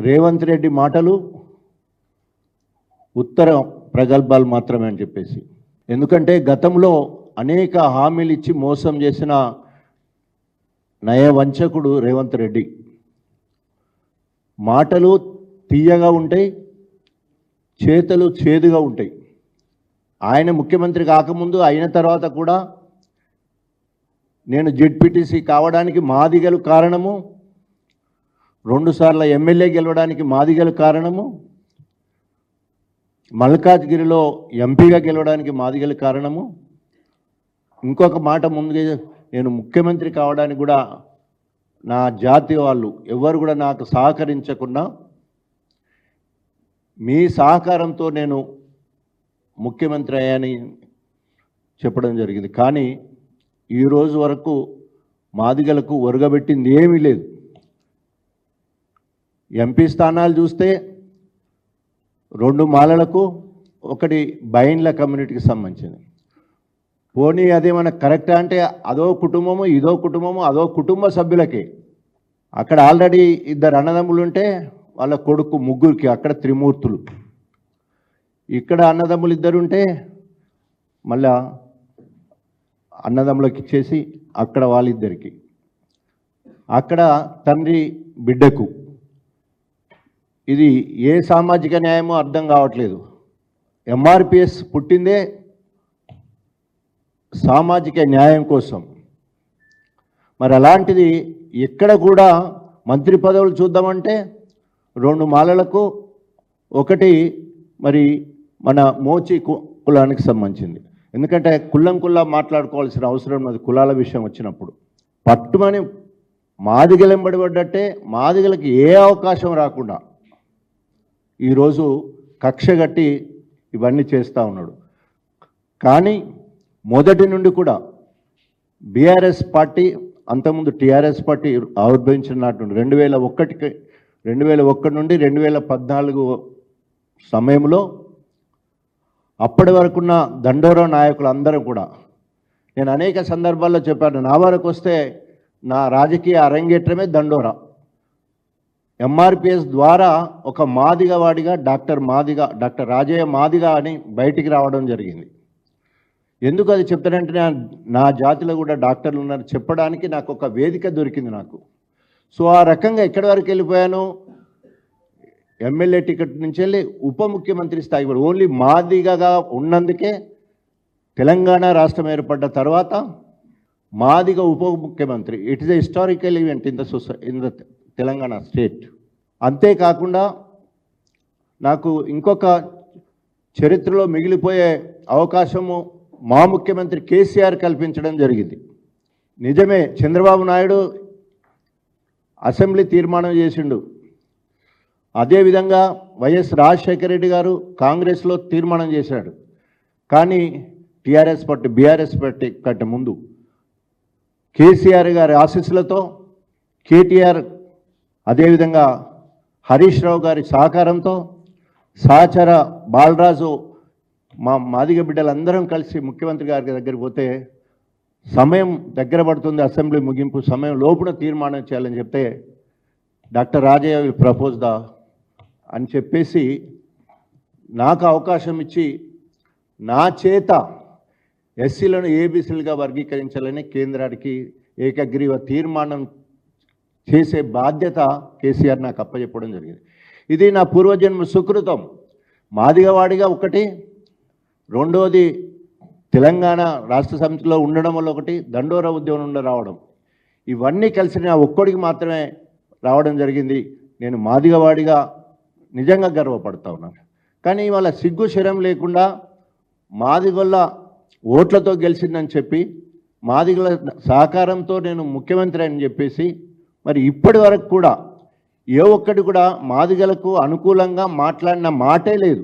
రేవంత్ రెడ్డి మాటలు ఉత్తర ప్రగల్భాలు మాత్రమే అని చెప్పేసి. ఎందుకంటే గతంలో అనేక హామీలు ఇచ్చి మోసం చేసిన నయవంచకుడు రేవంత్ రెడ్డి. మాటలు తీయగా ఉంటాయి, చేతలు చేదుగా ఉంటాయి. ఆయన ముఖ్యమంత్రి కాకముందు అయిన తర్వాత కూడా నేను జెడ్పీటీసీ కావడానికి మాదిగలు కారణము, 2 సార్లు ఎమ్మెల్యే గెలవడానికి మాదిగలు కారణము, మల్కాజ్గిరిలో ఎంపీగా గెలవడానికి మాదిగలు కారణము. ఇంకొక మాట ముందుగా, నేను ముఖ్యమంత్రి కావడానికి కూడా నా జాతి వాళ్ళు ఎవరు కూడా నాకు సహకరించకుండా మీ సహకారంతో నేను ముఖ్యమంత్రి అయ్యాని చెప్పడం జరిగింది. కానీ ఈరోజు వరకు మాదిగలకు ఒరగబెట్టింది ఏమీ లేదు. ఎంపీ స్థానాలు చూస్తే 2 మాలలకు, 1 బైన్ల కమ్యూనిటీకి సంబంధించింది. పోనీ అదేమన్నా కరెక్టా అంటే అదో కుటుంబము, ఇదో కుటుంబము, అదో కుటుంబ సభ్యులకే. అక్కడ ఆల్రెడీ 2 అన్నదమ్ములు ఉంటే వాళ్ళ కొడుకు 3కి, అక్కడ త్రిమూర్తులు. ఇక్కడ అన్నదమ్ములు 2 ఉంటే మళ్ళా అన్నదమ్ములకు ఇచ్చేసి అక్కడ వాళ్ళిద్దరికి, అక్కడ తండ్రి బిడ్డకు. ఇది ఏ సామాజిక న్యాయమో అర్థం కావట్లేదు. ఎంఆర్పిఎస్ పుట్టిందే సామాజిక న్యాయం కోసం. మరి అలాంటిది ఎక్కడ కూడా మంత్రి పదవులు చూద్దామంటే 2 మాలలకు, 1 మరి మన మోచి కులానికి సంబంధించింది. ఎందుకంటే కుల్లా మాట్లాడుకోవాల్సిన అవసరం ఉన్నది కులాల విషయం వచ్చినప్పుడు. పట్టుమని మాదిగలు ఎంబడిపడ్డట్టే మాదిగలకి ఏ అవకాశం రాకుండా ఈరోజు కక్ష కట్టి ఇవన్నీ చేస్తూ ఉన్నాడు. కానీ మొదటి నుండి కూడా బీఆర్ఎస్ పార్టీ, అంతకుముందు టీఆర్ఎస్ పార్టీ ఆవిర్భవించినట్టు 2001 నుండి 2014 సమయంలో అప్పటి వరకున్న దండోరా నాయకులు అందరూ కూడా, నేను అనేక సందర్భాల్లో చెప్పాను, నా వరకు వస్తే నా రాజకీయ అరంగేట్రమే దండోరా. ఎంఆర్పిఎస్ ద్వారా ఒక మాదిగ వాడిగా డాక్టర్ రాజయ్య మాదిగ అని బయటికి రావడం జరిగింది. ఎందుకు అది చెప్తానంటే, నా జాతిలో కూడా డాక్టర్లు ఉన్నారు చెప్పడానికి నాకు ఒక వేదిక దొరికింది నాకు. సో ఆ రకంగా ఎక్కడి వరకు వెళ్ళిపోయాను, ఎమ్మెల్యే టికెట్ నుంచి వెళ్ళి ఉప ముఖ్యమంత్రి స్థాయి కూడా. ఓన్లీ మాదిగగా ఉన్నందుకే తెలంగాణ రాష్ట్రం ఏర్పడ్డ తర్వాత మాదిగ ఉప ముఖ్యమంత్రి. It is a historical event in the Telangana state. అంతేకాకుండా నాకు ఇంకొక చరిత్రలో మిగిలిపోయే అవకాశము మా ముఖ్యమంత్రి కేసీఆర్ కల్పించడం జరిగింది. నిజమే, చంద్రబాబు నాయుడు అసెంబ్లీ తీర్మానం చేసిండు. అదేవిధంగా వైఎస్ రాజశేఖర రెడ్డి గారు కాంగ్రెస్లో తీర్మానం చేశాడు. కానీ బీఆర్ఎస్ పార్టీ కంటే ముందు కేసీఆర్ గారి ఆశీస్సులతో, కేటీఆర్ అదేవిధంగా హరీష్ రావు గారి సహకారంతో, సహచర బాలరాజు, మా మాదిగ బిడ్డలందరం కలిసి ముఖ్యమంత్రి గారి దగ్గరికి పోతే, సమయం దగ్గర పడుతుంది, అసెంబ్లీ ముగింపు సమయం లోపున తీర్మానం చేయాలని చెప్తే, డాక్టర్ రాజయ్య విల్ ప్రపోజ్ అని చెప్పేసి నాకు అవకాశం ఇచ్చి నా చేత ఎస్సీలను ఏబీసీలుగా వర్గీకరించాలని కేంద్రానికి ఏకగ్రీవ తీర్మానం చేసే బాధ్యత కేసీఆర్ నాకు అప్పచెప్పడం జరిగింది. ఇది నా పూర్వజన్మ సుకృతం. మాదిగవాడిగా ఒకటి, రెండోది తెలంగాణ రాష్ట్ర సమితిలో ఉండడం వల్ల ఒకటి, దండోరా ఉద్యమం నుండి రావడం, ఇవన్నీ కలిసి నా ఒక్కడికి మాత్రమే రావడం జరిగింది. నేను మాదిగవాడిగా నిజంగా గర్వపడతా ఉన్నాను. కానీ ఇవాళ సిగ్గు శరం లేకుండా మాదిగొల్ల ఓట్లతో గెలిచిందని చెప్పి, మాదిగల సహకారంతో నేను ముఖ్యమంత్రి అని చెప్పేసి, మరి ఇప్పటి వరకు కూడా ఏ ఒక్కటి కూడా మాదిగలకు అనుకూలంగా మాట్లాడిన మాటే లేదు.